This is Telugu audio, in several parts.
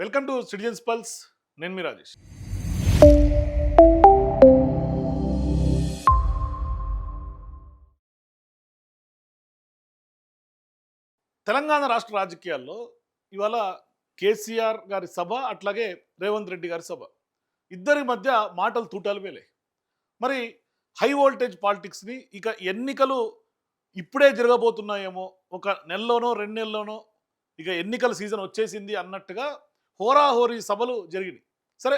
Welcome to citizens pulse. నేను మీ రాజేష్. తెలంగాణ రాష్ట్ర రాజకీయాల్లో ఇవాళ కేసీఆర్ గారి సభ, అట్లాగే రేవంత్ రెడ్డి గారి సభ, ఇద్దరి మధ్య మాటలు తూటాలు వేలే. మరి హై వోల్టేజ్ పాలిటిక్స్ని ఇక ఎన్నికలు ఇప్పుడే జరగబోతున్నాయేమో, ఒక నెలలోనో 2 నెలల్లోనో ఇక ఎన్నికల సీజన్ వచ్చేసింది అన్నట్టుగా హోరాహోరీ సభలు జరిగినాయి. సరే,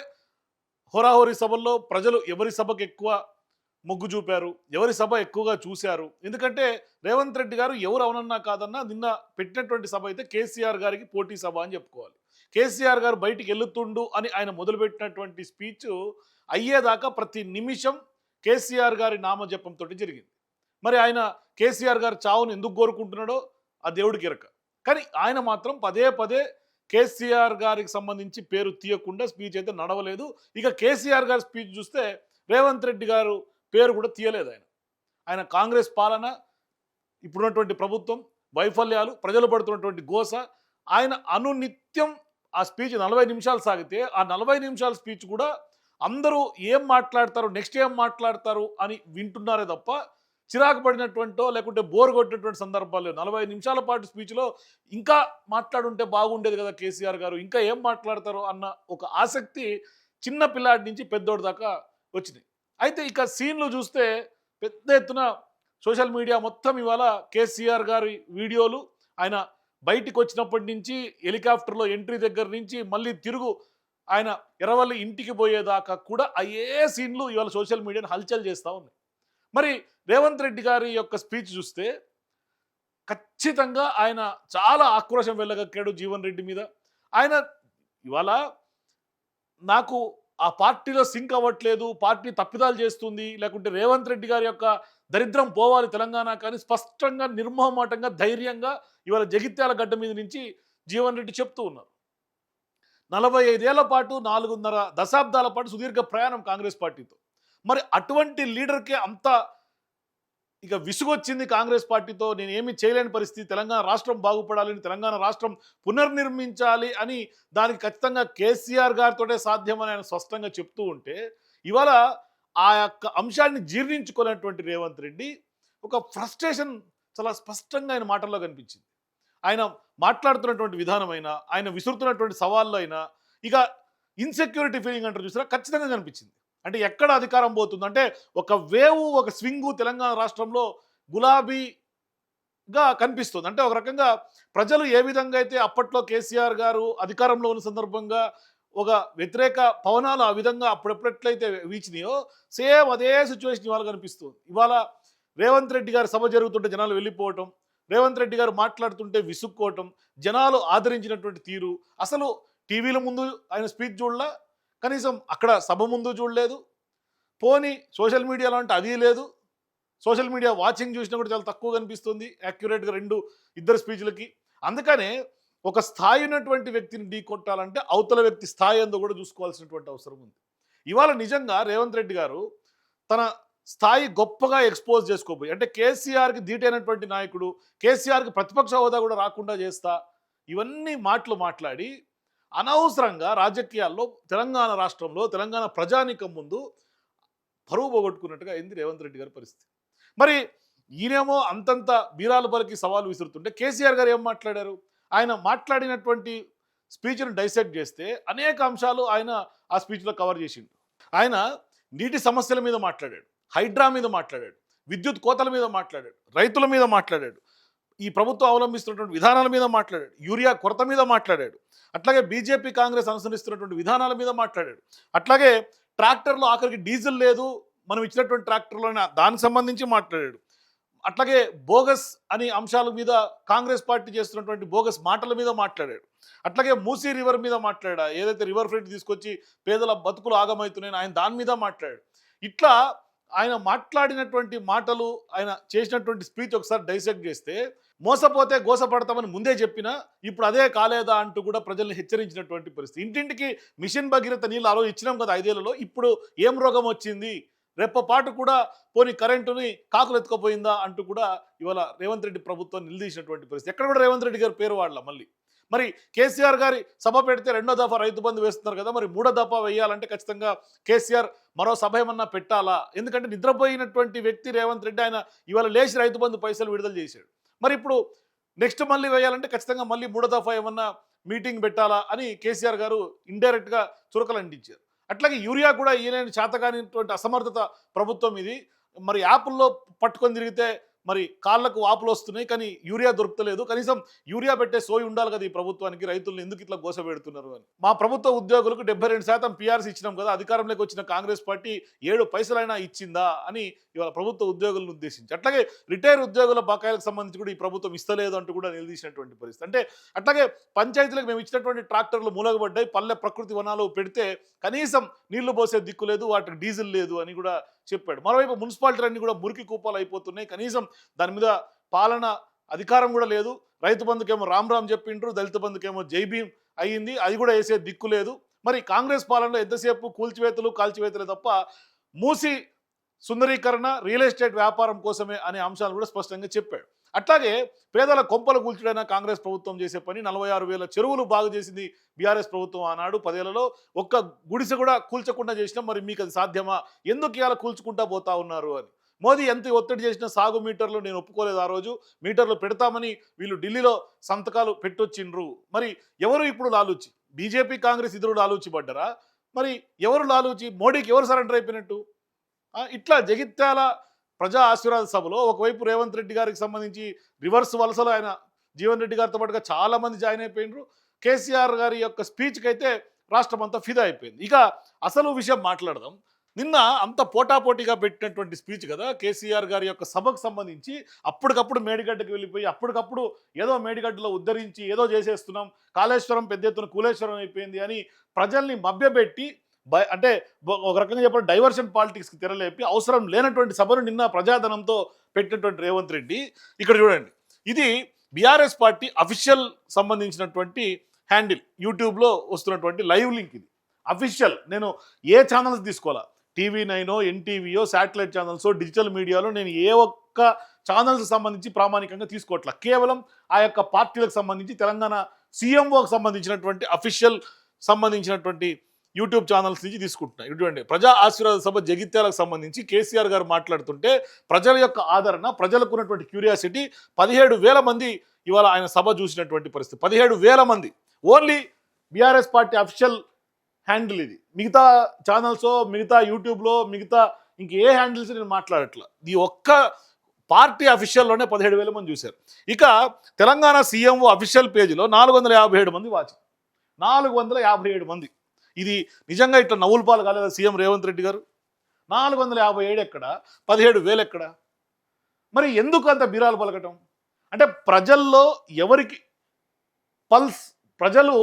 హోరాహోరీ సభల్లో ప్రజలు ఎవరి సభకు ఎక్కువ మొగ్గు చూపారు, ఎవరి సభ ఎక్కువగా చూశారు? ఎందుకంటే రేవంత్ రెడ్డి గారు ఎవరు అవునన్నా కాదన్నా నిన్న పెట్టినటువంటి సభ అయితే కేసీఆర్ గారికి పోటీ సభ అని చెప్పుకోవాలి. కేసీఆర్ గారు బయటికి వెళ్తుండు అని ఆయన మొదలుపెట్టినటువంటి స్పీచ్ అయ్యేదాకా ప్రతి నిమిషం కేసీఆర్ గారి నామజపంతో జరిగింది. మరి ఆయన కేసీఆర్ గారి చావును ఎందుకు కోరుకుంటున్నాడో ఆ దేవుడికి ఎరక. కానీ ఆయన మాత్రం పదే పదే కేసీఆర్ గారికి సంబంధించి పేరు తీయకుండా స్పీచ్ అయితే నడవలేదు. ఇక కేసీఆర్ గారి స్పీచ్ చూస్తే రేవంత్ రెడ్డి గారు పేరు కూడా తీయలేదు. ఆయన కాంగ్రెస్ పాలన, ఇప్పుడున్నటువంటి ప్రభుత్వం వైఫల్యాలు, ప్రజలు పడుతున్నటువంటి గోస, ఆయన అనునిత్యం ఆ స్పీచ్ 40 నిమిషాలు సాగితే ఆ 40 నిమిషాల స్పీచ్ కూడా అందరూ ఏం మాట్లాడతారు, నెక్స్ట్ ఏం మాట్లాడతారు అని వింటున్నారే తప్ప చిరాకు పడినటువంటో లేకుంటే బోర్ కొట్టినటువంటి సందర్భాలు 40 నిమిషాల పాటు స్పీచ్లో ఇంకా మాట్లాడుంటే బాగుండేది కదా కేసీఆర్ గారు, ఇంకా ఏం మాట్లాడతారు అన్న ఒక ఆసక్తి చిన్న పిల్లాడి నుంచి పెద్దోడి దాకా వచ్చినాయి. అయితే ఇక సీన్లు చూస్తే పెద్ద ఎత్తున సోషల్ మీడియా మొత్తం ఇవాళ కేసీఆర్ గారి వీడియోలు, ఆయన బయటికి వచ్చినప్పటి నుంచి హెలికాప్టర్లో ఎంట్రీ దగ్గర నుంచి మళ్ళీ తిరుగు ఆయన ఎర్రవల్లి ఇంటికి పోయేదాకా కూడా అయ్యే సీన్లు ఇవాళ సోషల్ మీడియాని హల్చల్ చేస్తూ ఉన్నాయి. మరి రేవంత్ రెడ్డి గారి యొక్క స్పీచ్ చూస్తే ఖచ్చితంగా ఆయన చాలా ఆక్రోశం వెళ్ళగక్కాడు జీవన్ రెడ్డి మీద. ఆయన ఇవాళ నాకు ఆ పార్టీలో సింక్ అవ్వట్లేదు, పార్టీ తప్పిదాలు చేస్తుంది, లేకుంటే రేవంత్ రెడ్డి గారి యొక్క దరిద్రం పోవాలి తెలంగాణ కానీ స్పష్టంగా, నిర్మోహమాటంగా, ధైర్యంగా ఇవాళ జగిత్యాల గడ్డ మీద నుంచి జీవన్ రెడ్డి చెప్తూ ఉన్నారు. 45 ఏళ్ల పాటు 4.5 దశాబ్దాల పాటు సుదీర్ఘ ప్రయాణం కాంగ్రెస్ పార్టీతో. మరి అటువంటి లీడర్కే అంత ఇక విసుగొచ్చింది కాంగ్రెస్ పార్టీతో, నేను ఏమీ చేయలేని పరిస్థితి, తెలంగాణ రాష్ట్రం బాగుపడాలని, తెలంగాణ రాష్ట్రం పునర్నిర్మించాలి అని దానికి ఖచ్చితంగా కేసీఆర్ గారితోటే సాధ్యమని ఆయన స్పష్టంగా చెప్తూ ఉంటే, ఇవాళ ఆ యొక్క అంశాన్ని జీర్ణించుకున్నటువంటి రేవంత్ రెడ్డి ఒక ఫ్రస్ట్రేషన్ చాలా స్పష్టంగా ఆయన మాటల్లో కనిపించింది. ఆయన మాట్లాడుతున్నటువంటి విధానమైనా, ఆయన విసురుతున్నటువంటి సవాళ్ళు అయినా, ఇక ఇన్సెక్యూరిటీ ఫీలింగ్ అంటారు చూసారా, ఖచ్చితంగా కనిపించింది. అంటే ఎక్కడ అధికారం పోతుంది అంటే ఒక వేవ్, ఒక స్వింగు తెలంగాణ రాష్ట్రంలో గులాబీగా కనిపిస్తుంది. అంటే ఒక రకంగా ప్రజలు ఏ విధంగా అయితే అప్పట్లో కేసీఆర్ గారు అధికారంలో ఉన్న సందర్భంగా ఒక వ్యతిరేక పవనాలు ఆ విధంగా అప్పుడెప్పుడెట్లయితే వీచినాయో సేమ్ అదే సిచ్యువేషన్ ఇవాళ కనిపిస్తుంది. ఇవాళ రేవంత్ రెడ్డి గారి సభ జరుగుతుంటే జనాలు వెళ్ళిపోవటం, రేవంత్ రెడ్డి గారు మాట్లాడుతుంటే విసుక్కోవటం, జనాలు ఆదరించినటువంటి తీరు, అసలు టీవీల ముందు ఆయన స్పీచ్ చూడలా, కనీసం అక్కడ సభ ముందు చూడలేదు, పోనీ సోషల్ మీడియాలో అంటే అది లేదు. సోషల్ మీడియా వాచింగ్ చూసినా కూడా చాలా తక్కువ కనిపిస్తుంది యాక్యురేట్గా ఇద్దరు స్పీచ్లకి. అందుకనే ఒక స్థాయి ఉన్నటువంటి వ్యక్తిని ఢీ కొట్టాలంటే అవతల వ్యక్తి స్థాయి ఎందో కూడా చూసుకోవాల్సినటువంటి అవసరం ఉంది. ఇవాళ నిజంగా రేవంత్ రెడ్డి గారు తన స్థాయి గొప్పగా ఎక్స్పోజ్ చేసుకోబోయి, అంటే కేసీఆర్కి ధీటైనటువంటి నాయకుడు, కేసీఆర్కి ప్రతిపక్ష హోదా కూడా రాకుండా చేస్తా, ఇవన్నీ మాటలు మాట్లాడి అనవసరంగా రాజకీయాల్లో తెలంగాణ రాష్ట్రంలో తెలంగాణ ప్రజానీకం ముందు పరువు పోగొట్టుకున్నట్టుగా అయింది రేవంత్ రెడ్డి గారి పరిస్థితి. మరి ఈయనేమో అంతంత బీరాలు పలికి సవాలు విసురుతుంటే కేసీఆర్ గారు ఏం మాట్లాడారు? ఆయన మాట్లాడినటువంటి స్పీచ్ను డైసెక్ట్ చేస్తే అనేక అంశాలు ఆయన ఆ స్పీచ్లో కవర్ చేసిండు. ఆయన నీటి సమస్యల మీద మాట్లాడాడు, హైడ్రా మీద మాట్లాడాడు, విద్యుత్ కోతల మీద మాట్లాడాడు, రైతుల మీద మాట్లాడాడు, ఈ ప్రభుత్వం అవలంబిస్తున్నటువంటి విధానాల మీద మాట్లాడాడు, యూరియా కొరత మీద మాట్లాడాడు, అట్లాగే బీజేపీ కాంగ్రెస్ అనుసరిస్తున్నటువంటి విధానాల మీద మాట్లాడాడు, అట్లాగే ట్రాక్టర్లో ఆఖరికి డీజిల్ లేదు మనం ఇచ్చినటువంటి ట్రాక్టర్లో దానికి సంబంధించి మాట్లాడాడు, అట్లాగే బోగస్ అని అంశాల మీద కాంగ్రెస్ పార్టీ చేస్తున్నటువంటి బోగస్ మాటల మీద మాట్లాడాడు, అట్లాగే మూసీ రివర్ మీద మాట్లాడా, ఏదైతే రివర్ ఫ్రంట్ తీసుకొచ్చి పేదల బతుకులు ఆగమవుతున్నాయని ఆయన దాని మీద మాట్లాడాడు. ఇట్లా ఆయన మాట్లాడినటువంటి మాటలు, ఆయన చేసినటువంటి స్పీచ్ ఒకసారి డైసెక్ట్ చేస్తే మోసపోతే గోసపడతామని ముందే చెప్పినా ఇప్పుడు అదే కాలేదా అంటూ కూడా ప్రజల్ని హెచ్చరించినటువంటి పరిస్థితి. ఇంటింటికి మిషన్ భగీరథ నీళ్ళు ఆ రోజు ఇచ్చినాం కదా 5 ఏళ్లలో, ఇప్పుడు ఏం రోగం వచ్చింది, రెప్పపాటు కూడా పోనీ కరెంటుని కాకులు ఎత్తుకపోయిందా అంటూ కూడా ఇవాళ రేవంత్ రెడ్డి ప్రభుత్వం నిలదీసినటువంటి పరిస్థితి. ఎక్కడ కూడా రేవంత్ రెడ్డి గారి పేరు వాడలా. మరి కేసీఆర్ గారి సభ పెడితే రెండో దఫా రైతు బంధు వేస్తున్నారు కదా, మరి మూడో దఫా వేయాలంటే ఖచ్చితంగా కేసీఆర్ మరో సభ ఏమన్నా పెట్టాలా? ఎందుకంటే నిద్రపోయినటువంటి వ్యక్తి రేవంత్ రెడ్డి, ఆయన ఇవాళ లేచి రైతు బంధు పైసలు విడుదల చేశాడు. మరి ఇప్పుడు నెక్స్ట్ మళ్ళీ వేయాలంటే ఖచ్చితంగా మళ్ళీ మూడో దఫా ఏమన్నా మీటింగ్ పెట్టాలా అని కేసీఆర్ గారు ఇండైరెక్ట్గా చురకలు అంటించారు. అట్లాగే యూరియా కూడా ఈయన చేతగానిటువంటి అసమర్థత ప్రభుత్వం ఇది. మరి యాప్ల్లో పట్టుకొని తిరిగితే మరి కాళ్ళకు వాపులు వస్తున్నాయి, కానీ యూరియా దొరుకుతలేదు. కనీసం యూరియా పెట్టే సోయి ఉండాలి కదా ఈ ప్రభుత్వానికి, రైతులను ఎందుకు ఇట్లా గోసపెడుతున్నారు అని. మా ప్రభుత్వ ఉద్యోగులకు 72% పీఆర్సీ ఇచ్చినాం కదా, అధికారంలోకి వచ్చిన కాంగ్రెస్ పార్టీ 7 పైసలైనా ఇచ్చిందా అని ఇవాళ ప్రభుత్వ ఉద్యోగులను ఉద్దేశించి, అట్లాగే రిటైర్ ఉద్యోగుల బకాయిలకు సంబంధించి కూడా ఈ ప్రభుత్వం ఇస్తలేదు అంటూ కూడా నిలదీసినటువంటి పరిస్థితి. అంటే అట్లాగే పంచాయతీలకు మేము ఇచ్చినటువంటి ట్రాక్టర్లు మూలగబడ్డాయి, పల్లె ప్రకృతి వనాలు పెడితే కనీసం నీళ్లు పోసే దిక్కు లేదు, వాటికి డీజిల్ లేదు అని కూడా చెప్పాడు. మరోవైపు మున్సిపాలిటీలన్నీ కూడా మురికి కూపాలు అయిపోతున్నాయి, కనీసం దాని మీద పాలన అధికారం కూడా లేదు. రైతు బంధుకేమో రామ్ రామ్ చెప్పిండ్రు, దళిత బంధుకేమో జై భీమ్ అయ్యింది, అది కూడా వేసే దిక్కు లేదు. మరి కాంగ్రెస్ పాలనలో ఎంతసేపు కూల్చివేతలు కాల్చివేతలే తప్ప మూసి సుందరీకరణ, రియల్ ఎస్టేట్ వ్యాపారం కోసమే అనే అంశాలు కూడా స్పష్టంగా చెప్పాడు. అట్లాగే పేదల కొంపలు కూల్చడైనా కాంగ్రెస్ ప్రభుత్వం చేసే పని. 46,000 చెరువులు బాగు చేసింది బీఆర్ఎస్ ప్రభుత్వం ఆనాడు 10 ఏళ్లలో. ఒక్క గుడిసె కూడా కూల్చకుండా చేసినాం, మరి మీకు అది సాధ్యమా? ఎందుకు ఇవాళ కూల్చుకుంటా పోతా ఉన్నారు అని మోదీ ఎంత ఒత్తిడి చేసినా సాగు మీటర్లు నేను ఒప్పుకోలేదు. ఆ రోజు మీటర్లు పెడతామని వీళ్ళు ఢిల్లీలో సంతకాలు పెట్టొచ్చిండ్రు. మరి ఎవరు ఇప్పుడు లాలూచి? బీజేపీ కాంగ్రెస్ ఇద్దరు లాలూచి పడ్డరా? మరి ఎవరు లాలూచి? మోడీకి ఎవరు సరెండర్ అయిపోయినట్టు? ఇట్లా జగిత్యాల ప్రజా ఆశీర్వాద సభలో ఒకవైపు రేవంత్ రెడ్డి గారికి సంబంధించి రివర్స్ వలసలో ఆయన జీవన్ రెడ్డి గారితో పాటుగా చాలామంది జాయిన్ అయిపోయినారు. కేసీఆర్ గారి యొక్క స్పీచ్కి అయితే రాష్ట్రం అంతా ఫిదా అయిపోయింది. ఇక అసలు విషయం మాట్లాడదాం. నిన్న అంత పోటాపోటీగా పెట్టినటువంటి స్పీచ్ కదా కేసీఆర్ గారి యొక్క సభకు సంబంధించి. అప్పటికప్పుడు మేడిగడ్డకి వెళ్ళిపోయి అప్పటికప్పుడు ఏదో మేడిగడ్డలో ఉద్ధరించి ఏదో చేసేస్తున్నాం, కాళేశ్వరం పెద్ద ఎత్తున కూలేశ్వరం అయిపోయింది అని ప్రజల్ని మభ్యపెట్టి, అంటే ఒక రకంగా చెప్పాలి డైవర్షన్ పాలిటిక్స్కి తెరలేపి అవసరం లేనటువంటి సభను నిన్న ప్రజాధనంతో పెట్టినటువంటి రేవంత్ రెడ్డి. ఇక్కడ చూడండి, ఇది బీఆర్ఎస్ పార్టీ అఫీషియల్ సంబంధించినటువంటి హ్యాండిల్, యూట్యూబ్లో వస్తున్నటువంటి లైవ్ లింక్ ఇది అఫీషియల్. నేను ఏ ఛానల్స్ తీసుకోవాలా, TV9, ఎన్టీవీయో, శాటిలైట్ ఛానల్స్, డిజిటల్ మీడియాలో నేను ఏ ఒక్క ఛానల్స్ సంబంధించి ప్రామాణికంగా తీసుకోవట్లా. కేవలం ఆ యొక్క పార్టీలకు సంబంధించి తెలంగాణ సీఎంఓకి సంబంధించినటువంటి అఫీషియల్ సంబంధించినటువంటి యూట్యూబ్ ఛానల్స్ నుంచి తీసుకుంటున్నాయి. ఇటువంటి ప్రజా ఆశీర్వాద సభ జగిత్యాలకు సంబంధించి కేసీఆర్ గారు మాట్లాడుతుంటే ప్రజల యొక్క ఆదరణ, ప్రజలకు ఉన్నటువంటి క్యూరియాసిటీ, 17,000 మంది ఇవాళ ఆయన సభ చూసినటువంటి పరిస్థితి. 17,000 మంది only BRS party official handle ఇది. మిగతా ఛానల్స్, మిగతా యూట్యూబ్లో, మిగతా ఇంకే హ్యాండిల్స్ నేను మాట్లాడట్లా. ఈ ఒక్క పార్టీ అఫీషియల్లోనే 17,000 మంది చూశారు. ఇక తెలంగాణ సీఎంఓ అఫీషియల్ పేజీలో 457 మంది వాచింగ్. 457 మంది. ఇది నిజంగా ఇట్లా నవ్వుల పాలు కాలేదా సీఎం రేవంత్ రెడ్డి గారు? 457 ఎక్కడ, 17,000 ఎక్కడ? మరి ఎందుకు అంత బిరాలు పలకటం? అంటే ప్రజల్లో ఎవరికి పల్స్, ప్రజలు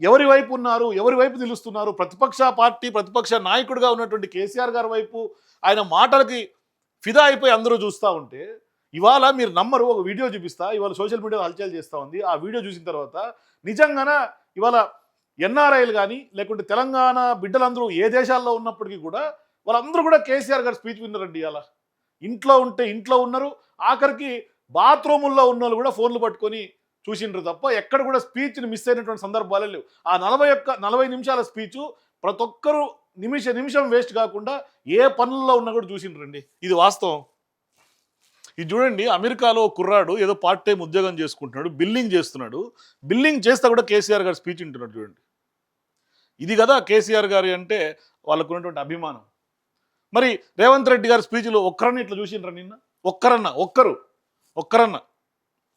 ఎవరి వైపు ఉన్నారు, ఎవరి వైపు నిలుస్తున్నారు? ప్రతిపక్ష పార్టీ, ప్రతిపక్ష నాయకుడిగా ఉన్నటువంటి కేసీఆర్ గారి వైపు ఆయన మాటలకి ఫిదా అయిపోయి అందరూ చూస్తూ ఉంటే, ఇవాళ మీరు నమ్మరు, ఒక వీడియో చూపిస్తా, ఇవాళ సోషల్ మీడియాలో హల్చల్ చేస్తూ ఉంది. ఆ వీడియో చూసిన తర్వాత నిజంగానే ఇవాళ ఎన్ఆర్ఐలు కానీ లేకుంటే తెలంగాణ బిడ్డలందరూ ఏ దేశాల్లో ఉన్నప్పటికీ కూడా వాళ్ళందరూ కూడా కేసీఆర్ గారు స్పీచ్ విన్నారండి. ఇవాళ ఇంట్లో ఉంటే ఇంట్లో ఉన్నారు, ఆఖరికి బాత్రూముల్లో ఉన్న వాళ్ళు కూడా ఫోన్లు పట్టుకొని చూసిండ్రు తప్ప ఎక్కడ కూడా స్పీచ్ని మిస్ అయినటువంటి సందర్భాలే లేవు. ఆ 40 నిమిషాల స్పీచు ప్రతి ఒక్కరూ నిమిషం వేస్ట్ కాకుండా ఏ పనుల్లో ఉన్నా కూడా చూసిండ్రండి. ఇది వాస్తవం. ఇది చూడండి, అమెరికాలో కుర్రాడు ఏదో పార్ట్ టైం ఉద్యోగం చేసుకుంటున్నాడు, బిల్లింగ్ చేస్తున్నాడు. బిల్లింగ్ చేస్తా కూడా కేసీఆర్ గారు స్పీచ్ వింటున్నాడు. చూడండి, ఇది కదా కేసీఆర్ గారి అంటే వాళ్ళకు ఉన్నటువంటి అభిమానం. మరి రేవంత్ రెడ్డి గారి స్పీచ్లో ఒక్కరన్నా ఇట్లా చూసిండ్రా నిన్న? ఒక్కరన్నా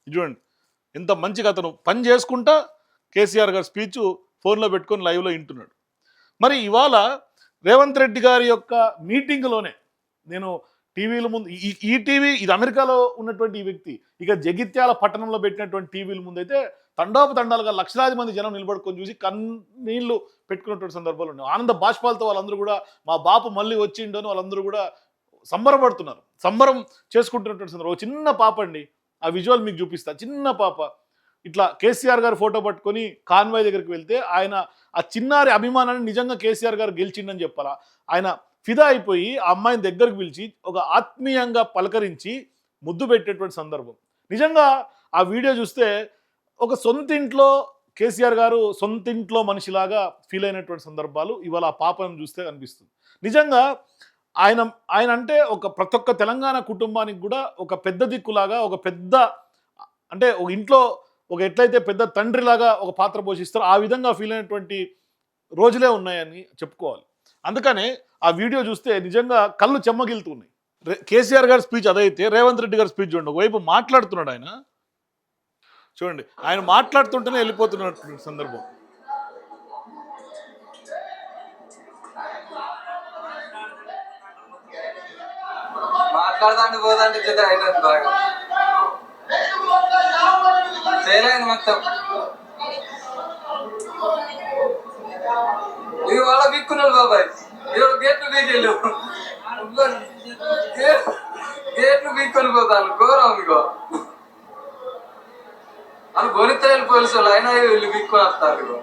ఇది చూడండి, ఎంత మంచిగా అతను పని చేసుకుంటా కేసీఆర్ గారి స్పీచ్ ఫోన్లో పెట్టుకొని లైవ్లో వింటున్నాడు. మరి ఇవాళ రేవంత్ రెడ్డి గారి యొక్క మీటింగ్లోనే నేను టీవీల ముందు, ఈ టీవీ ఇది అమెరికాలో ఉన్నటువంటి ఈ వ్యక్తి, ఇక జగిత్యాల పట్టణంలో పెట్టినటువంటి టీవీల ముందు అయితే తండాలుగా లక్షలాది మంది జనం నిలబడుకొని చూసి కన్నీళ్లు పెట్టుకున్నటువంటి సందర్భాలు ఉన్నాయి. ఆనంద బాష్పాలతో వాళ్ళందరూ కూడా మా బాపు మళ్ళీ వచ్చిండు అని వాళ్ళందరూ కూడా సంబరపడుతున్నారు, సంబరం చేసుకుంటున్నటువంటి సందర్భం. చిన్న పాప అండి, ఆ విజువల్ మీకు చూపిస్తా. చిన్న పాప ఇట్లా కేసీఆర్ గారు ఫోటో పట్టుకొని కాన్వాయ్ దగ్గరికి వెళ్తే ఆయన ఆ చిన్నారి అభిమానాన్ని నిజంగా కేసీఆర్ గారు గెలిచిండని చెప్పాలా. ఆయన ఫిదా అయిపోయి ఆ అమ్మాయిని దగ్గరకు పిలిచి ఒక ఆత్మీయంగా పలకరించి ముద్దు పెట్టేటువంటి సందర్భం. నిజంగా ఆ వీడియో చూస్తే ఒక సొంత ఇంట్లో కేసీఆర్ గారు సొంతింట్లో మనిషిలాగా ఫీల్ అయినటువంటి సందర్భాలు ఇవాళ ఆ పాపను చూస్తే కనిపిస్తుంది. నిజంగా ఆయన ఆయన అంటే ఒక ప్రతి ఒక్క తెలంగాణ కుటుంబానికి కూడా ఒక పెద్ద దిక్కులాగా, ఒక పెద్ద అంటే ఒక ఇంట్లో ఒక ఎట్లయితే పెద్ద తండ్రిలాగా ఒక పాత్ర పోషిస్తారో ఆ విధంగా ఫీల్ అయినటువంటి రోజులే ఉన్నాయని చెప్పుకోవాలి. అందుకనే ఆ వీడియో చూస్తే నిజంగా కళ్ళు చెమ్మగిలుతున్నాయి. కేసీఆర్ గారి స్పీచ్ అదైతే రేవంత్ రెడ్డి గారి స్పీచ్ చూడండి. ఒకవైపు మాట్లాడుతున్నాడు ఆయన, చూడండి ఆయన మాట్లాడుతుంటేనే వెళ్ళిపోతున్నటువంటి సందర్భం. మాట్లాడదాండి పోదాండి బాగా చేయలేదు మొత్తం ఇది వాళ్ళ బిక్కున్నాడు బాబాయ్. ఇవాళ గేట్లు బీకెళ్ళు గేట్లు బీక్కొని పోతాను ఘోరం. ఇగో వాళ్ళు గొనిత్తలేని పోలీసు వాళ్ళు అయినా వీళ్ళు బీక్కొని వస్తారు. ఇగో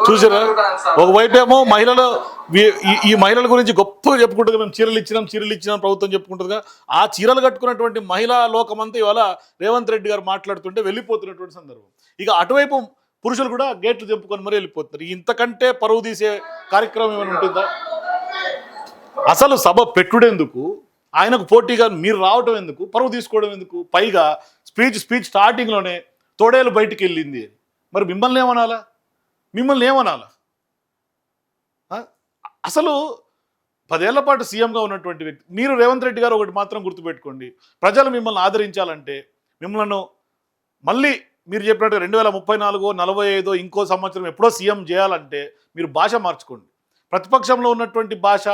చూసారా, ఒకవైపు ఏమో మహిళలు ఈ మహిళల గురించి గొప్పగా చెప్పుకుంటుంది. మేము చీరలు ఇచ్చినాం ప్రభుత్వం చెప్పుకుంటుందిగా. ఆ చీరలు కట్టుకున్నటువంటి మహిళా లోకమంతా ఇవాళ రేవంత్ రెడ్డి గారు మాట్లాడుతుంటే వెళ్ళిపోతున్నటువంటి సందర్భం. ఇక అటువైపు పురుషులు కూడా గేట్లు తెంపుకొని మరీ వెళ్ళిపోతున్నారు. ఇంతకంటే పరువు తీసే కార్యక్రమం ఏమైనా ఉంటుందా? అసలు సభ పెట్టుడెందుకు, ఆయనకు పోటీగా మీరు రావటం ఎందుకు, పరువు తీసుకోవడం ఎందుకు? పైగా స్పీచ్ స్టార్టింగ్లోనే తోడేలు బయటికి వెళ్ళింది. మరి మిమ్మల్ని ఏమనాలా? అసలు 10 ఏళ్ల పాటు సీఎంగా ఉన్నటువంటి వ్యక్తి మీరు. రేవంత్ రెడ్డి గారు ఒకటి మాత్రం గుర్తుపెట్టుకోండి, ప్రజలు మిమ్మల్ని ఆదరించాలంటే, మిమ్మల్ని మళ్ళీ మీరు చెప్పినట్టు 2034 45 ఇంకో సంవత్సరం ఎప్పుడో సీఎం చేయాలంటే మీరు భాష మార్చుకోండి. ప్రతిపక్షంలో ఉన్నటువంటి భాష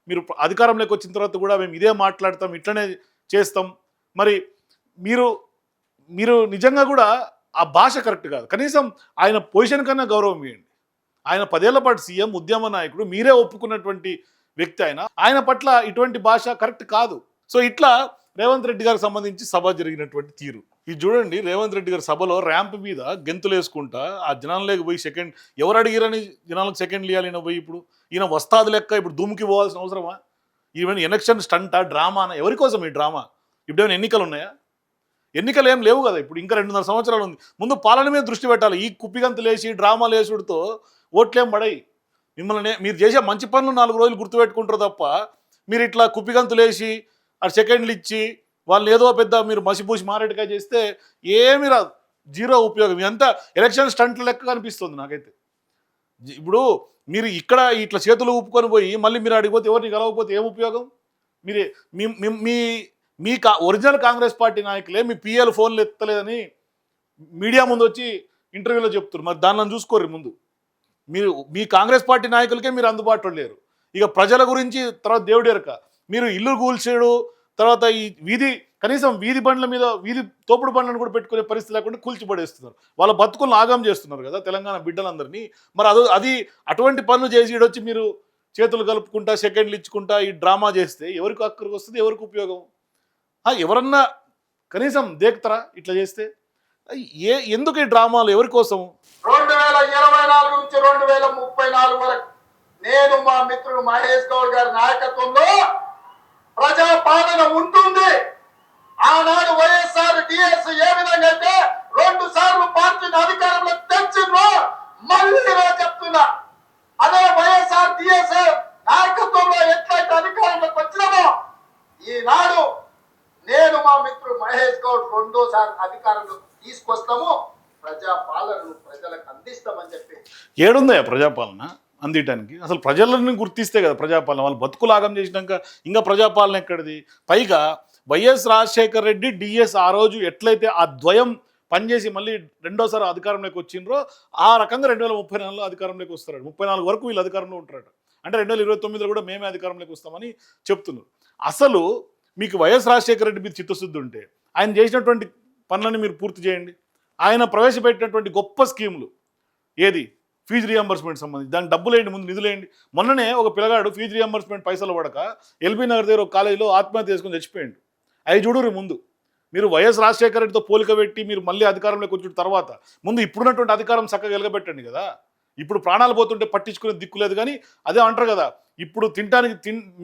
మీరు అధికారంలోకి వచ్చిన తర్వాత కూడా మేము ఇదే మాట్లాడతాం, ఇట్లనే చేస్తాం. మరి మీరు నిజంగా కూడా ఆ భాష కరెక్ట్ కాదు. కనీసం ఆయన పొజిషన్ కన్నా గౌరవం ఇవ్వండి. ఆయన 10 ఏళ్ల పాటు సీఎం, ఉద్యమ నాయకుడు, మీరే ఒప్పుకున్నటువంటి వ్యక్తి. ఆయన పట్ల ఇటువంటి భాష కరెక్ట్ కాదు. సో ఇట్లా రేవంత్ రెడ్డి గారికి సంబంధించి సభ జరిగినటువంటి తీరు ఇది చూడండి. రేవంత్ రెడ్డి గారి సభలో ర్యాంప్ మీద గెంతులు వేసుకుంటా ఆ జనాల్లోకి పోయి సెకండ్ ఎవరు అడిగిరని జనాలకు సెకండ్లు ఇవ్వాలి. ఈయన పోయి ఇప్పుడు ఈయన వస్తాది లెక్క ఇప్పుడు దుమ్కి పోవాల్సిన అవసరమా? ఈవెన్ ఎలక్షన్ స్టంటా, డ్రామానా? ఎవరి కోసం ఈ డ్రామా? ఇప్పుడేమైనా ఎన్నికలు ఉన్నాయా? ఎన్నికలు ఏం లేవు కదా. ఇప్పుడు ఇంకా 2.5 సంవత్సరాలు ఉంది. ముందు పాలన మీద దృష్టి పెట్టాలి. ఈ కుప్పిగంతులు వేసి డ్రామాలు వేసుడుతో ఓట్లేం పడాయి. మిమ్మల్ని మీరు చేసే మంచి పనులు 4 రోజులు గుర్తుపెట్టుకుంటారు తప్ప మీరు ఇట్లా కుప్పిగంతులు వేసి ఆ సెకండ్లు ఇచ్చి వాళ్ళు ఏదో పెద్ద మీరు మసిపూసి మారేడుకాయ చేస్తే ఏమీ రాదు, జీరో ఉపయోగం. ఇదంతా ఎలక్షన్ స్టంట్ల లెక్క కనిపిస్తుంది నాకైతే. ఇప్పుడు మీరు ఇక్కడ ఇట్లా చేతులు ఊపుకొని పోయి మళ్ళీ మీరు అడిగిపోతే ఎవరిని కలవకపోతే ఏం ఉపయోగం? మీరే మీ ఒరిజినల్ కాంగ్రెస్ పార్టీ నాయకులే మీ పిఎల్ ఫోన్లు ఎత్తలేదని మీడియా ముందు వచ్చి ఇంటర్వ్యూలో చెప్తున్నారు. మరి దానిని చూసుకోరు. ముందు మీరు మీ కాంగ్రెస్ పార్టీ నాయకులకే మీరు అందుబాటులో లేరు. ఇక ప్రజల గురించి తర్వాత దేవుడు ఎరక. మీరు ఇల్లు కూల్చేడు, తర్వాత ఈ కనీసం వీధి బండ్ల మీద తోపుడు బండ్లను కూడా పెట్టుకునే పరిస్థితి లేకుండా కూల్చిపడేస్తున్నారు. వాళ్ళ బతుకులను ఆగం చేస్తున్నారు కదా తెలంగాణ బిడ్డలందరినీ. మరి అది అటువంటి పనులు చేసి ఈడొచ్చి మీరు చేతులు కలుపుకుంటా, సెకండ్లు ఇచ్చుకుంటా ఈ డ్రామా చేస్తే ఎవరికి అక్కడికి వస్తుంది? ఎవరికి ఉపయోగం? ఎవరన్నా కనీసం దేక్తారా ఇట్లా చేస్తే? ఎందుకు ఈ డ్రామాలు? ఎవరి కోసం? 2024 నుంచి 2034 వరకు నేను మా మిత్రుడు మహేష్ గౌడ్ గారి నాయకత్వంలో ప్రజా పాలన ఉంటుంది. ఆనాడు వైఎస్ఆర్ డిఎస్ ఏ విధంగా అయితే 2 సార్లు పార్టీని అధికారంలో తెచ్చిందో మళ్ళీ చెప్తున్నా, అదే వైఎస్ఆర్ డిఎస్ నాయకత్వంలో ఎట్లయితే అధికారంలోకి వచ్చినామో ఈనాడు నేను మా మిత్రుడు మహేష్ గౌడ్ 2వ అధికారంలో తీసుకొస్తాము. ప్రజాపాలనను ప్రజలకు అందిస్తామని చెప్పి. ఏడుందా ప్రజాపాలన అందించడానికి? అసలు ప్రజలను గుర్తిస్తే కదా ప్రజాపాలన. వాళ్ళు బతుకులాగం చేసినాక ఇంకా ప్రజాపాలన ఎక్కడిది? పైగా వైఎస్ రాజశేఖర రెడ్డి, డిఎస్ ఆ రోజు ఎట్లయితే ఆ ద్వయం పనిచేసి మళ్ళీ 2వసారి అధికారంలోకి వచ్చిండ్రో ఆ రకంగా 2034లో అధికారంలోకి వస్తారు. 34 వరకు వీళ్ళు అధికారంలో ఉంటారట. అంటే 2029లో కూడా మేమే అధికారంలోకి వస్తామని చెప్తున్నారు. అసలు మీకు వైఎస్ రాజశేఖర రెడ్డి మీద చిత్తశుద్ధి ఉంటే ఆయన చేసినటువంటి పనులని మీరు పూర్తి చేయండి. ఆయన ప్రవేశపెట్టినటువంటి గొప్ప స్కీములు ఏది? ఫీజు రియంబర్స్మెంట్ సంబంధించి దానికి డబ్బులు వేయండి, ముందు నిధులు వేయండి. మొన్ననే ఒక పిల్లగాడు ఫీజు రియంబర్స్మెంట్ పైసలు పడక ఎల్బీ నగర్ దగ్గర ఒక కాలేజీలో ఆత్మహత్య చేసుకుని చచ్చిపోయాడు. అవి చూడరు. ముందు మీరు వైఎస్ రాజశేఖర రెడ్డితో పోలిక పెట్టి మీరు మళ్ళీ అధికారంలోకి వచ్చిన తర్వాత ముందు ఇప్పుడున్నటువంటి అధికారం చక్కగా వెలగబెట్టండి కదా. ఇప్పుడు ప్రాణాలు పోతుంటే పట్టించుకునే దిక్కు లేదు. కానీ అదే అంటారు కదా, ఇప్పుడు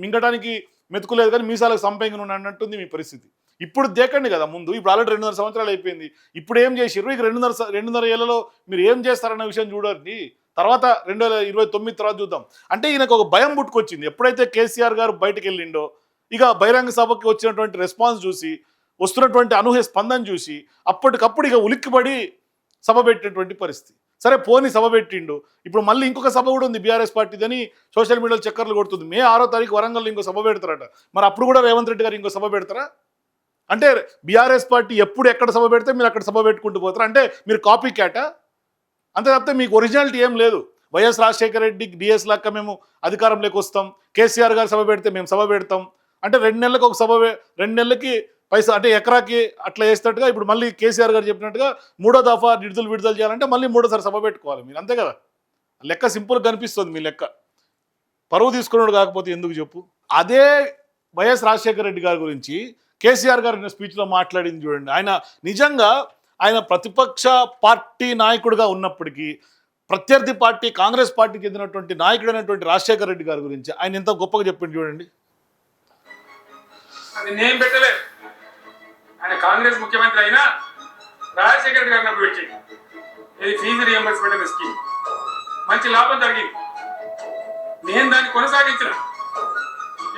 మింగటానికి మెతుకులేదు కానీ మీసాలకు సంపంగా అన్నట్టుంది మీ పరిస్థితి. ఇప్పుడు దేకండి కదా ముందు. ఇప్పుడు ఆల్రెడీ 2.5 సంవత్సరాలు అయిపోయింది. ఇప్పుడు ఏం చేసిర్రు? ఇక 2.5 ఏళ్లలో మీరు ఏం చేస్తారన్న విషయం చూడండి. తర్వాత 2029 తర్వాత చూద్దాం. అంటే ఈయనకు ఒక భయం పుట్టుకొచ్చింది. ఎప్పుడైతే కేసీఆర్ గారు బయటకు వెళ్ళిండో, ఇక బహిరంగ సభకి వచ్చినటువంటి రెస్పాన్స్ చూసి, వస్తున్నటువంటి అనూహ్య స్పందన చూసి అప్పటికప్పుడు ఇక ఉలిక్కిపడి సభ పెట్టినటువంటి పరిస్థితి. సరే పోని సభ పెట్టిండు. ఇప్పుడు మళ్ళీ ఇంకొక సభ కూడా ఉంది బీఆర్ఎస్ పార్టీదని సోషల్ మీడియాలో చక్కర్లు కొడుతుంది. మే 6వ తారీఖు వరంగల్లో ఇంకో సభ పెడతారట. మరి అప్పుడు కూడా రేవంత్ రెడ్డి గారు ఇంకో సభ పెడతారా? అంటే బీఆర్ఎస్ పార్టీ ఎప్పుడు ఎక్కడ సభ పెడితే మీరు అక్కడ సభ పెట్టుకుంటూ పోతారు. అంటే మీరు కాపీ క్యాటా? అంతే తప్పితే మీకు ఒరిజినాలిటీ ఏం లేదు. వైఎస్ రాజశేఖర రెడ్డి డిఎస్ లాక్క మేము అధికారంలోకి వస్తాం, కేసీఆర్ గారు సభ పెడితే మేము సభ పెడతాం అంటే 2 నెలలకు ఒక సభ, 2 నెలలకి పైసా అంటే ఎకరాకి అట్లా వేస్తట్టుగా ఇప్పుడు మళ్ళీ కేసీఆర్ గారు చెప్పినట్టుగా 3వ దఫా నిధులు విడుదల చేయాలంటే మళ్ళీ 3వ సభ పెట్టుకోవాలి మీరు. అంతే కదా, లెక్క సింపుల్గా కనిపిస్తుంది మీ లెక్క. పరువు తీసుకున్నాడు కాకపోతే ఎందుకు చెప్పు. అదే వైఎస్ రాజశేఖర రెడ్డి గారి గురించి కేసీఆర్ గారు స్పీచ్లో మాట్లాడింది చూడండి. ఆయన నిజంగా ఆయన ప్రతిపక్ష పార్టీ నాయకుడిగా ఉన్నప్పటికీ ప్రత్యర్థి పార్టీ కాంగ్రెస్ పార్టీకి చెందినటువంటి నాయకుడైనటువంటి రాజశేఖర రెడ్డి గారి గురించి ఆయన ఎంత గొప్పగా చెప్పింది చూడండి. అది నేను పెట్టలేదు, ఆయన కాంగ్రెస్ ముఖ్యమంత్రి అయినా రాజశేఖర రెడ్డి గారిని అప్పుడు పెట్టింది. ఇది ఫీజు రియంబర్స్మెంట్ అనే స్కీమ్ మంచి లాభం జరిగింది. నేను దాన్ని కొనసాగించిన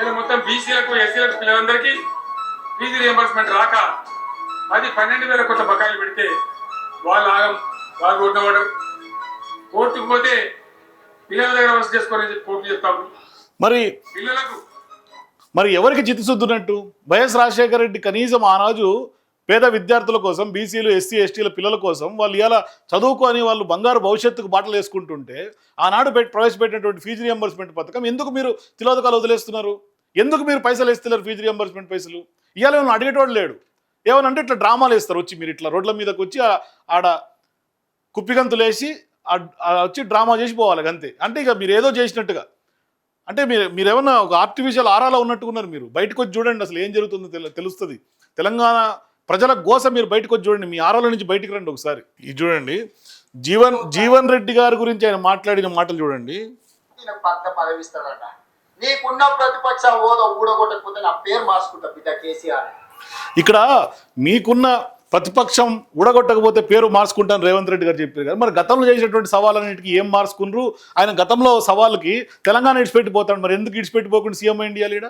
ఇలా మొత్తం బీసీలకు ఎస్సీలకు పిల్లలందరికీ ఫీజు రియంబర్స్మెంట్ రాక అది 12,000 కోట్ల బకాయిలు పెడితే వాళ్ళు ఆగం, వాళ్ళు కొట్టవడం, కోర్టుకు పోతే పిల్లల దగ్గర వసతి చేసుకొని కోర్టు చెప్తాము. మరి పిల్లలకు మరి ఎవరికి చిత్తశుద్ధున్నట్టు? వైఎస్ రాజశేఖర రెడ్డి కనీసం ఆ రోజు పేద విద్యార్థుల కోసం, బీసీలు ఎస్సీ ఎస్టీల పిల్లల కోసం వాళ్ళు ఇలా చదువుకొని వాళ్ళు బంగారు భవిష్యత్తుకు బాటలు వేసుకుంటుంటే ఆనాడు ప్రవేశపెట్టినటువంటి ఫీజు రియంబర్స్మెంట్ పథకం ఎందుకు మీరు తిలోదకాలు వదిలేస్తున్నారు? ఎందుకు మీరు పైసలు వేస్తున్నారు ఫీజు రియంబర్స్మెంట్ పైసలు? ఇవాళ ఏమైనా అడిగేటోడు లేడు. ఏమనంటే ఇట్లా డ్రామాలు వేస్తారు వచ్చి, మీరు ఇట్లా రోడ్ల మీదకి వచ్చి ఆడ కుప్పిగంతులు వేసి వచ్చి డ్రామా చేసి పోవాలి అంతే. అంటే ఇక మీరు ఏదో చేసినట్టుగా, అంటే మీరేమన్నా ఒక ఆర్టిఫిషియల్ ఆరాలో ఉన్నట్టుకున్నారు. మీరు బయటకు వచ్చి చూడండి అసలు ఏం జరుగుతుందో తెలుస్తుంది. తెలంగాణ ప్రజల గోస మీరు బయటకు వచ్చి చూడండి, మీ ఆరాల నుంచి బయటకు రండి ఒకసారి. ఇది చూడండి, జీవన్ రెడ్డి గారి గురించి ఆయన మాట్లాడిన మాటలు చూడండి. పదవిస్తాడట, నీకున్న ప్రతిపక్ష హోదా ఊడగొట్టకపోతే నా పేరు మార్చుకుంటా బిడ్డ కేసీఆర్. ఇక్కడ మీకున్న ప్రతిపక్షం ఊడగొట్టకపోతే పేరు మార్చుకుంటాను రేవంత్ రెడ్డి గారు చెప్పారు కదా. మరి గతంలో చేసినటువంటి సవాళ్ళన్నిటికీ ఏం మార్చుకున్నారు? ఆయన గతంలో సవాళ్ళకి తెలంగాణ ఇడిచిపెట్టిపోతాడు, మరి ఎందుకు ఇడిచిపెట్టిపోకుండా సీఎం అయింది లీడ?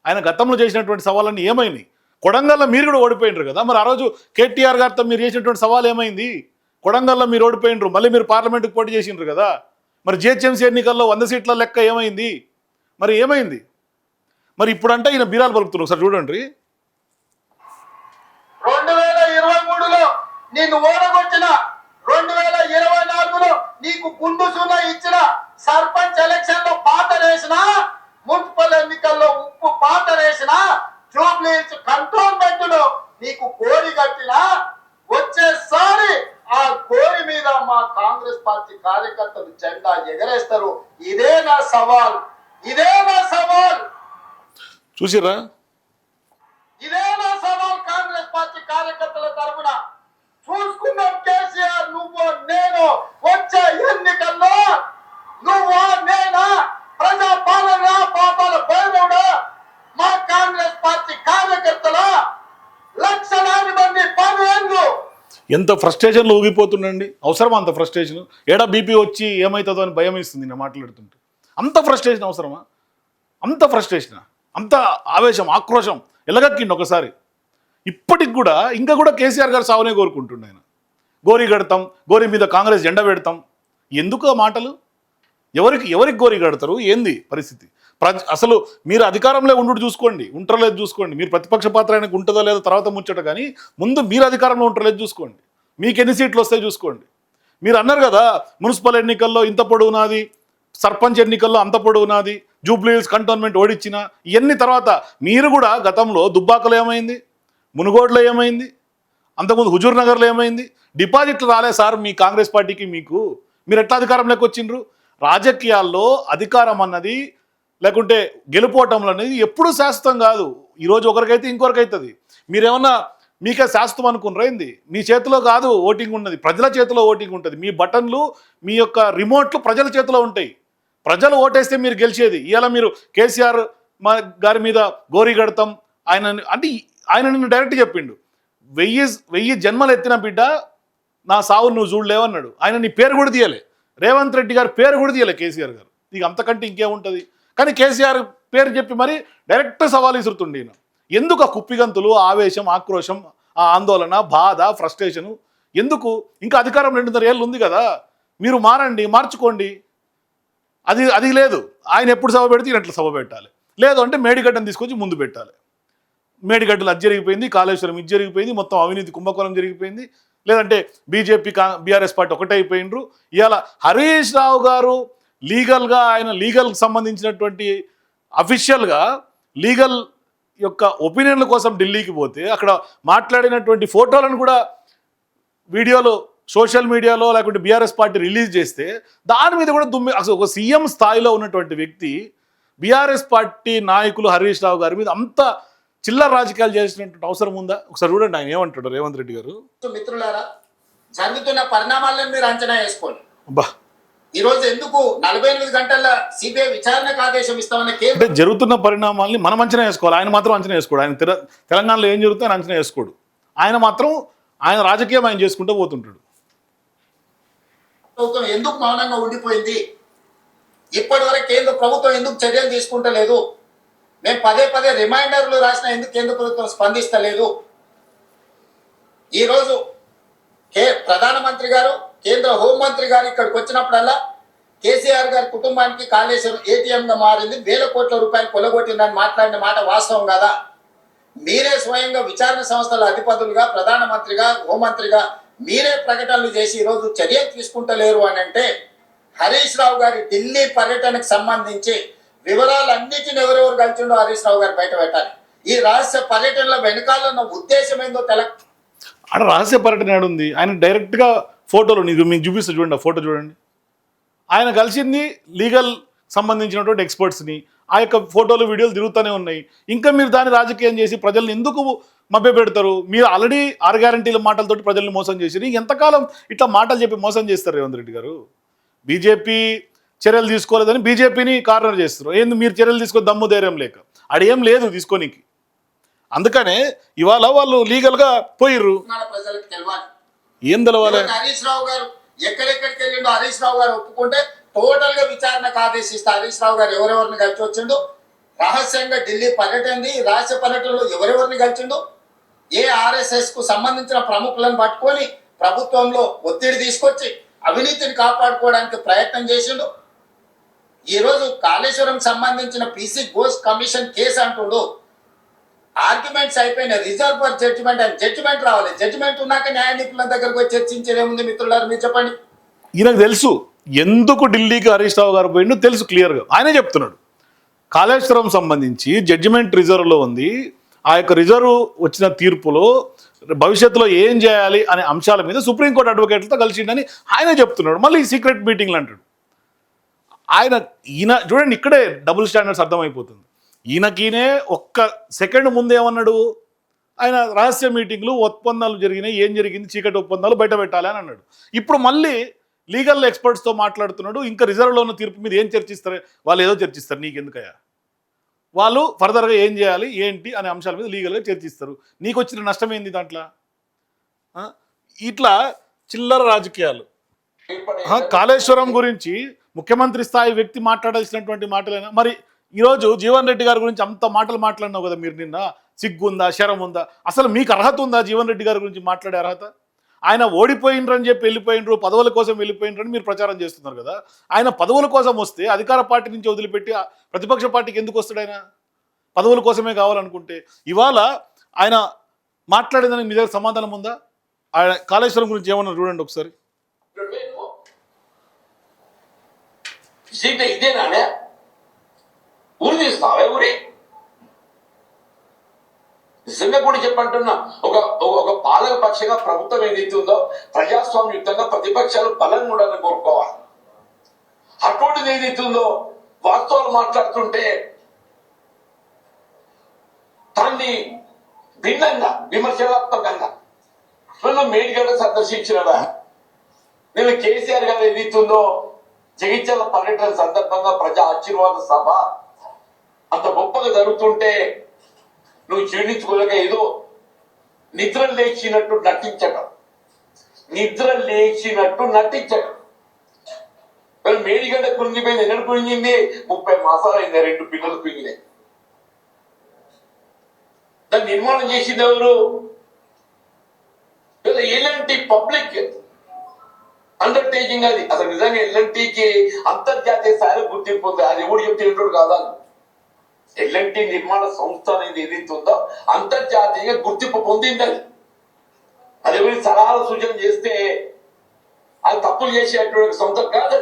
ఆయన గతంలో చేసినటువంటి సవాళ్ళన్నీ ఏమైనాయి? కొడంగల్లో మీరు కూడా ఓడిపోయినారు కదా. మరి ఆ రోజు కేటీఆర్ గారితో మీరు చేసినటువంటి సవాల్ ఏమైంది? కొడంగల్లో మీరు ఓడిపోయినరు, మళ్ళీ మీరు పార్లమెంట్కి పోటీ చేసినారు కదా. మరి జిహెచ్ఎంసీ ఎన్నికల్లో 100 సీట్ల లెక్క ఏమైంది? మరి ఏమైంది? మరి ఇప్పుడంటే ఈయన బీరాలు పలుకుతున్నారు. ఒకసారి చూడండి. 2023లో నిన్ను ఓడగొచ్చిన, 2024లో నీకు గుండు సున్నా ఇచ్చిన, సర్పంచ్ ఎలక్షన్ లో పాతరేసిన, మున్సిపల్ ఎన్నికల్లో ఉప్పు పాతరేసిన, జూబ్లీహిల్స్ కంటోన్మెంట్ లో నీకు కోరి కట్టిన, వచ్చేసారి ఆ కోరి మీద మా కాంగ్రెస్ పార్టీ కార్యకర్తలు జెండా ఎగరేస్తారు. ఇదే నా సవాల్, ఇదే నా సవాల్. చూసిరా, ఇదే నా సవాల్ కాంగ్రెస్ పార్టీ కార్యకర్తల తరఫున. చూసుకున్నాం కేసీఆర్, నువ్వు నేను వచ్చే ఎన్నికల్లో నువ్వు నేనా ప్రజా పాలన పాపాల భైరవుడా మా కాంగ్రెస్ పార్టీ కార్యకర్తల లక్షలాది మంది 10 ఏళ్ళు. ఎంత ఫ్రస్ట్రేషన్లో ఊగిపోతుండండి. అవసరమా అంత ఫ్రస్ట్రేషన్? ఏడా బీపీ వచ్చి ఏమవుతుందో అని భయం ఇస్తుంది నేను మాట్లాడుతుంటే. అంత ఫ్రస్ట్రేషన్ అవసరమా? అంత ఫ్రస్ట్రేషన్, అంత ఆవేశం, ఆక్రోశం ఎలగక్కిండి ఒకసారి. ఇప్పటికి కూడా ఇంకా కూడా కేసీఆర్ గారు సావనే కోరుకుంటుండే ఆయన. గోరీ కడతాం, గోరీ మీద కాంగ్రెస్ జెండా పెడతాం. ఎందుకు ఆ మాటలు? ఎవరికి గోరీ కడతారు? ఏంది పరిస్థితి? అసలు మీరు అధికారంలో ఉండు చూసుకోండి, ఉంటారలేదు చూసుకోండి. మీరు ప్రతిపక్ష పాత్ర ఆయనకు ఉంటుందో లేదో తర్వాత ముచ్చట, కానీ ముందు మీరు అధికారంలో ఉంటారలేదు చూసుకోండి. మీకు ఎన్ని సీట్లు వస్తాయి చూసుకోండి. మీరు అన్నారు కదా మున్సిపల్ ఎన్నికల్లో ఇంత పొడవు నాది, సర్పంచ్ ఎన్నికల్లో అంత పొడవు నాది, జూబ్లీహిల్స్ కంటోన్మెంట్ ఓడించిన, ఇవన్నీ తర్వాత మీరు కూడా గతంలో దుబ్బాకలో ఏమైంది, మునుగోడులో ఏమైంది, అంతకుముందు హుజూర్ నగర్లో ఏమైంది? డిపాజిట్లు రాలే సార్ మీ కాంగ్రెస్ పార్టీకి. మీరు ఎట్లా అధికారంలోకి వచ్చిండ్రు? రాజకీయాల్లో అధికారం అన్నది లేకుంటే గెలుపోవటంలో అనేది ఎప్పుడూ శాశ్వతం కాదు. ఈరోజు ఒకరికైతే ఇంకొకరికి అవుతుంది. మీరేమన్నా మీకే శాశ్వతం అనుకున్నారా ఏంది? మీ చేతిలో కాదు ఓటింగ్ ఉన్నది, ప్రజల చేతిలో ఓటింగ్ ఉంటుంది. మీ బటన్లు, మీ యొక్క రిమోట్లు ప్రజల చేతిలో ఉంటాయి. ప్రజలు ఓటేస్తే మీరు గెలిచేది. ఇవాళ మీరు కేసీఆర్ గారి మీద గోరీ కడతాం ఆయన అంటే ఆయన నిన్ను డైరెక్ట్ చెప్పిండు, వెయ్యి జన్మలు ఎత్తిన బిడ్డ నా సావు నువ్వు చూడలేవన్నాడు. ఆయన నీ పేరు కూడా తీయలే, రేవంత్ రెడ్డి గారి పేరు కూడా తీయలే కేసీఆర్ గారు. నీకు అంతకంటే ఇంకేముంటుంది? కానీ కేసీఆర్ పేరు చెప్పి మరి డైరెక్ట్ సవాల్ ఇసురుతుండే ఈయన. ఎందుకు ఆ కుప్పిగంతులు, ఆవేశం, ఆక్రోశం, ఆ ఆందోళన, బాధ, ఫ్రస్ట్రేషను ఎందుకు? ఇంకా అధికారం 2.5 ఏళ్ళు ఉంది కదా, మీరు మారండి, మార్చుకోండి. అది లేదు. ఆయన ఎప్పుడు సభ పెడితే ఈయన అట్లా సభ పెట్టాలి. లేదు అంటే మేడిగడ్డను తీసుకొచ్చి ముందు పెట్టాలి. మేడిగడ్డలు అది జరిగిపోయింది, కాళేశ్వరం ఇది జరిగిపోయింది, మొత్తం అవినీతి కుంభకోణం జరిగిపోయింది. లేదంటే బీజేపీ బీఆర్ఎస్ పార్టీ ఒకటే అయిపోయినరు. ఇవాళ హరీష్ రావు గారు లీగల్గా, ఆయన లీగల్కి సంబంధించినటువంటి అఫీషియల్గా లీగల్ యొక్క ఒపీనియన్ల కోసం ఢిల్లీకి పోతే అక్కడ మాట్లాడినటువంటి ఫోటోలను కూడా వీడియోలో సోషల్ మీడియాలో లేకుంటే బీఆర్ఎస్ పార్టీ రిలీజ్ చేస్తే దాని మీద కూడా అసలు ఒక సీఎం స్థాయిలో ఉన్నటువంటి వ్యక్తి బీఆర్ఎస్ పార్టీ నాయకులు హరీష్ రావు గారి మీద అంత చిల్లర రాజకీయాలు చేసినటువంటి అవసరం ఉందా? ఒకసారి చూడండి ఆయన ఏమంటాడు రేవంత్ రెడ్డి గారు. మిత్రులారా, జరుగుతున్న పరిణామాలను మీరు అంచనా వేసుకోండి. అబ్బా, ఈ రోజు ఎందుకు 48 గంటల సిబిఐ విచారణకు ఆదేశం ఇస్తామన్న అంటే జరుగుతున్న పరిణామాల్ని మనం అంచనా వేసుకోవాలి, ఆయన మాత్రం అంచనా వేసుకోడు. ఆయన తెలంగాణలో ఏం జరుగుతుందో ఆయన అంచనా వేసుకోడు. ఆయన మాత్రం ఆయన రాజకీయం ఆయన చేసుకుంటూ పోతుంటాడు. ప్రభుత్వం ఎందుకు మౌనంగా ఉండిపోయింది? ఇప్పటి వరకు కేంద్ర ప్రభుత్వం ఎందుకు చర్యలు తీసుకుంటలేదు? మేము పదే రిమైండర్లు రాసిన ఎందుకు కేంద్ర ప్రభుత్వం స్పందిస్తలేదు? ఈరోజు ప్రధానమంత్రి గారు, కేంద్ర హోంమంత్రి గారు ఇక్కడికి వచ్చినప్పుడల్లా కేసీఆర్ గారి కుటుంబానికి కాళేశ్వరం ఏటీఎంగా మారింది, 1000 కోట్ల రూపాయలు కొలగొట్టిందని మాట్లాడిన మాట వాస్తవం కదా? మీరే స్వయంగా విచారణ సంస్థల అధిపతులుగా, ప్రధానమంత్రిగా, హోంమంత్రిగా మీరే ప్రకటనలు చేసి ఈరోజు చర్యలు తీసుకుంటలేరు అని అంటే, హరీష్ రావు గారి ఢిల్లీ పర్యటనకు సంబంధించి వివరాలన్నిటిని ఎవరెవరు కలిసిండో హరీష్ రావు గారు బయట పెట్టాలి. ఈ రహస్య పర్యటనల వెనకాలన్న ఉద్దేశం ఏందో ఆడ రహస్య పర్యటన ఏడుంది? ఆయన డైరెక్ట్గా ఫోటోలు మీకు చూపిస్తా చూడండి, ఆ ఫోటో చూడండి. ఆయన కలిసింది లీగల్ సంబంధించినటువంటి ఎక్స్పర్ట్స్ని. ఆ యొక్క ఫోటోలు, వీడియోలు తిరుగుతూనే ఉన్నాయి. ఇంకా మీరు దాన్ని రాజకీయం చేసి ప్రజల్ని ఎందుకు మభ్య పెడతారు? మీరు ఆల్రెడీ 6 గ్యారంటీల మాటలతోటి ప్రజల్ని మోసం చేసి ఎంతకాలం ఇట్లా మాటలు చెప్పి మోసం చేస్తారు రేవంత్ రెడ్డి గారు? బీజేపీ చర్యలు తీసుకోలేదని బీజేపీని కార్నర్ చేస్తారు. ఏంది మీరు చర్యలు తీసుకొని దమ్ము ధైర్యం లేక? అడేం లేదు తీసుకోనికి. అందుకనే ఇవాళ వాళ్ళు లీగల్గా పోయిర్రు. ప్రజలకు తెలియాలి. ఏం తెలవాలి? హరీష్ రావు గారు ఎక్కడెక్కడికి వెళ్ళిండో హరీష్ రావు గారు ఒప్పుకుంటే టోటల్ గా విచారణకు ఆదేశిస్తే హరీష్ రావు గారు ఎవరెవరిని కలిసి వచ్చిండు, రహస్యంగా ఢిల్లీ పర్యటన, రహస్య పర్యటనలో ఎవరెవరిని కలిసిండు, ఏ ఆర్ఎస్ఎస్ కు సంబంధించిన ప్రముఖులను పట్టుకొని ప్రభుత్వంలో ఒత్తిడి తీసుకొచ్చి అవినీతిని కాపాడుకోవడానికి ప్రయత్నం చేసిండు. ఈ రోజు కాళేశ్వరం సంబంధించిన పీసీ ఘోష్ కమిషన్ కేసు అంటుండు. ఆర్గ్యుమెంట్స్ అయిపోయిన, రిజర్వ్ ఫర్ జడ్జిమెంట్ అని జడ్జిమెంట్ రావాలి. జడ్జిమెంట్ ఉన్నాక న్యాయ నిపుణుల దగ్గరకు వచ్చి చర్చించేదేముంది? మిత్రులారు మీరు చెప్పండి. ఈయనకు తెలుసు ఎందుకు ఢిల్లీకి హరీష్ రావు గారు పోయిండో తెలుసు క్లియర్గా. ఆయనే చెప్తున్నాడు కాళేశ్వరం సంబంధించి జడ్జిమెంట్ రిజర్వ్లో ఉంది. ఆ యొక్క రిజర్వ్ వచ్చిన తీర్పులో భవిష్యత్తులో ఏం చేయాలి అనే అంశాల మీద సుప్రీంకోర్టు అడ్వకేట్లతో కలిసిండని ఆయనే చెప్తున్నాడు. మళ్ళీ సీక్రెట్ మీటింగ్లు అంటాడు ఈయన. చూడండి, ఇక్కడే డబుల్ స్టాండర్డ్స్ అర్థమైపోతుంది. ఈయనకీనే ఒక్క సెకండ్ ముందు ఏమన్నాడు? ఆయన రహస్య మీటింగ్లు, ఒప్పందాలు జరిగినాయి, ఏం జరిగింది, చీకటి ఒప్పందాలు బయట పెట్టాలి అని అన్నాడు. ఇప్పుడు మళ్ళీ లీగల్ ఎక్స్పర్ట్స్తో మాట్లాడుతున్నాడు. ఇంకా రిజర్వ్లో ఉన్న తీర్పు మీద ఏం చర్చిస్తారు? వాళ్ళు ఏదో చర్చిస్తారు, నీకెందుకయ్యా? వాళ్ళు ఫర్దర్గా ఏం చేయాలి ఏంటి అనే అంశాల మీద లీగల్గా చర్చిస్తారు. నీకు వచ్చిన నష్టం ఏంది దాంట్లో? ఇట్లా చిల్లర రాజకీయాలు. కాళేశ్వరం గురించి ముఖ్యమంత్రి స్థాయి వ్యక్తి మాట్లాడాల్సినటువంటి మాటలైనా మరి ఈరోజు జీవన్ రెడ్డి గారి గురించి అంత మాటలు మాట్లాడినావు కదా మీరు. నిన్న సిగ్గుందా, శరం ఉందా? అసలు మీకు అర్హత ఉందా జీవన్ రెడ్డి గారి గురించి మాట్లాడే అర్హత? ఆయన ఓడిపోయినరని చెప్పి వెళ్ళిపోయినరు, పదవుల కోసం వెళ్ళిపోయినరని మీరు ప్రచారం చేస్తున్నారు కదా. ఆయన పదవుల కోసం వస్తే అధికార పార్టీ నుంచి వదిలిపెట్టి ప్రతిపక్ష పార్టీకి ఎందుకు వస్తాడు? ఆయన పదవుల కోసమే కావాలనుకుంటే. ఇవాళ ఆయన మాట్లాడేదానికి మీ దగ్గర సమాధానం ఉందా? ఆయన కాళేశ్వరం గురించి ఏమన్నా చూడండి ఒకసారి. ఇదేనా ఊరి తీస్తావే ఊరి? నిజంగా కూడా చెప్పంటున్నా, ఒక పాలక పక్షంగా ప్రభుత్వం ఏదైతుందో ప్రజాస్వామ్యుక్తంగా ప్రతిపక్షాలు బలంగా ఉండాలని కోరుకోవాలి. అటువంటిది ఏదైతుందో వాస్తవాలు మాట్లాడుతుంటే దాన్ని భిన్నంగా విమర్శనాత్మకంగా నన్ను మేడిగడ్డ సందర్శించినవా? నేను కేసీఆర్ గారు ఏదైతుందో జగిత్యాల పర్యటన సందర్భంగా ప్రజా ఆశీర్వాద సభ అంత గొప్పగా జరుగుతుంటే నువ్వు జీర్ణించుకోలేక ఏదో నిద్ర లేచినట్టు నటించడం, నిద్ర లేచినట్టు నటించడం. మరి మేడిగడ్డ కుంగిపోయింది, ఎన్నడు కుంగింది? 30 మాసాలు అయింది, 2 పిల్లలు కుంగినాయి. దాన్ని నిర్మాణం చేసింది ఎవరు? ఎలాంటి పబ్లిక్ అండర్టేకింగ్ అది. అసలు నిజంగా ఎల్ఎన్టీకి అంతర్జాతీయ స్థాయిలో గుర్తింపు ఉంది. అది ఎవడు చెప్తున్నట్టు కాదా? ఎల్ఎన్టీ నిర్మాణ సంస్థ అనేది ఏదైతే ఉందో అంతర్జాతీయంగా గుర్తింపు పొందింది. అది ఎవరి సలహాలు సూచన చేస్తే అది తప్పులు చేసేటువంటి సంస్థ కాదు.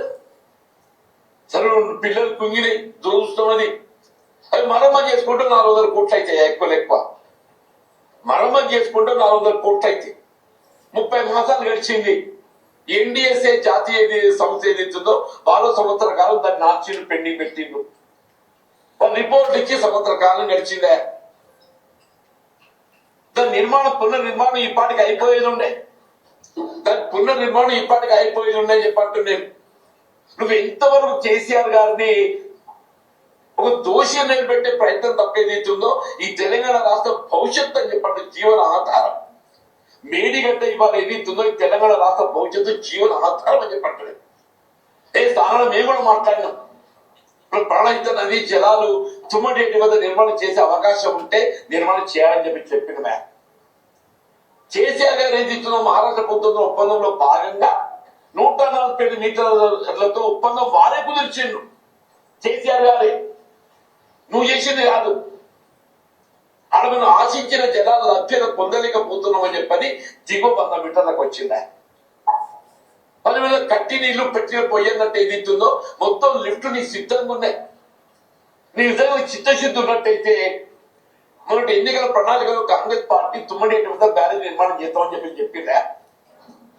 సరే పిల్లలు కుంగినాయి, దురదృష్టం అది. అవి మరమ్మతు చేసుకుంటే 400 కోట్లు అవుతాయి, ఎక్కువ మరమ్మతు చేసుకుంటే 400 కోట్లు అవుతాయి. 30 మాసాలు గడిచింది. ఎన్డీఎస్ఏ జాతీయ సంస్థ ఏదైతుందో వాళ్ళు సంవత్సర కాలం దాన్ని నార్చీలు పెండింగ్ పెట్టిండ్రు. వాళ్ళు రిపోర్ట్ ఇచ్చి సంవత్సర కాలం గడిచిందే. దాని పునర్నిర్మాణం ఈ పాటికి అయిపోయేది ఉండే. దాని పునర్నిర్మాణం ఈ పాటికి అయిపోయేది ఉండే అని చెప్పంటున్నాను. నువ్వు ఎంతవరకు కేసీఆర్ గారిని ఒక దోషి నిలబెట్టే ప్రయత్నం తప్ప ఏదైతుందో ఈ తెలంగాణ రాష్ట్ర భవిష్యత్తు అని చెప్పండి, జీవన ఆధారం. మేడిగడ్డ ఇవాళ ఏదైతుందో ఈ తెలంగాణ రాష్ట్ర భవిష్యత్తు జీవన ఆధారం అని చెప్పండి. ఏ స్థానంలో మేము కూడా మాట్లాడినాం. ప్రాణహిత నది జలాలు తుమ్మడేటి వద్ద నిర్మాణం చేసే అవకాశం ఉంటే నిర్మాణం చేయాలని చెప్పిన మ్యా కేసీఆర్ గారు ఏదైతుందో మహారాష్ట్ర ప్రభుత్వంలో ఒప్పందంలో భాగంగా 147 మీటర్లతో ఒప్పందం వారే కుదిర్చిండు. కేసీఆర్ గారే, నువ్వు చేసింది కాదు. అక్కడ మనం ఆశించిన జలాల లభ్యత పొందలేకపోతున్నాం అని చెప్పని దిగువ 100 మీటర్లకు వచ్చిందా. పని మీద కట్టి నీళ్లు పెట్టిన పోయేందంటే ఏదైతుందో మొత్తం లిఫ్ట్ నీ సిద్ధంగా ఉన్నాయి. నీ నిజంగా చిత్తశుద్ధి ఉన్నట్టయితే మొన్నటి ఎన్నికల ప్రణాళికలో కాంగ్రెస్ పార్టీ తుమ్మడేటి వద్ద బ్యారేజ్ నిర్మాణం చేద్దామని చెప్పిందా.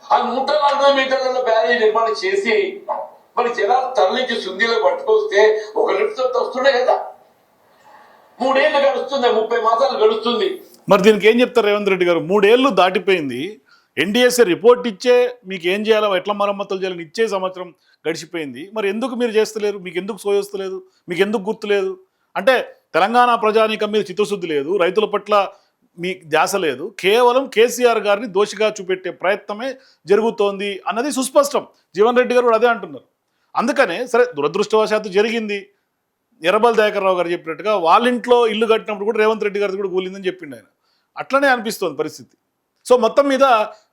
ఆ 140 మీటర్ల బ్యారేజ్ నిర్మాణం చేసి మరి జనాలు తరలించి సుందీలో పట్టుకొస్తే ఒక లిఫ్ట్ వస్తుండే కదా. 3 ఏళ్ళు గడుస్తుంది, 30 మాసాలు గడుస్తుంది. మరి దీనికి ఏం చెప్తారు రేవంత్ రెడ్డి గారు? 3 ఏళ్ళు దాటిపోయింది. ఎన్డీఎస్ఏ రిపోర్ట్ ఇచ్చే మీకు ఏం చేయాలో, ఎట్లా మరమ్మతులు చేయాలని ఇచ్చే సంవత్సరం గడిచిపోయింది. మరి ఎందుకు మీరు చేస్తలేరు? మీకు ఎందుకు సోయొస్తలేదు? మీకు ఎందుకు గుర్తులేదు? అంటే తెలంగాణ ప్రజానీకం మీద చిత్తశుద్ధి లేదు, రైతుల పట్ల మీ ధ్యాస లేదు, కేవలం కేసీఆర్ గారిని దోషిగా చూపెట్టే ప్రయత్నమే జరుగుతోంది అన్నది సుస్పష్టం. జీవన్ రెడ్డి గారు కూడా అదే అంటున్నారు. అందుకనే సరే దురదృష్టవశాత్తు జరిగింది. ఎర్రబల్ దయాకర్ రావు గారు చెప్పినట్టుగా వాళ్ళ ఇంట్లో ఇల్లు కట్టినప్పుడు కూడా రేవంత్ రెడ్డి గారిది కూడా కూలిందని చెప్పిండు ఆయన. అట్లనే అనిపిస్తోంది పరిస్థితి. సో మొత్తం మీద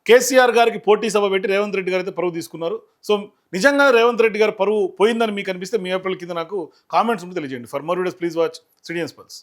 కేసీఆర్ గారికి పోటీ సభ పెట్టి రేవంత్ రెడ్డి గారు అయితే పరువు తీసుకున్నారు. సో నిజంగా రేవంత్ రెడ్డి గారు పరువు పోయిందని మీకు అనిపిస్తే మీ ఏప్రిల్ కింద నాకు కామెంట్స్ ఉంటే తెలియజేయండి. For more videos please watch citizens pulse.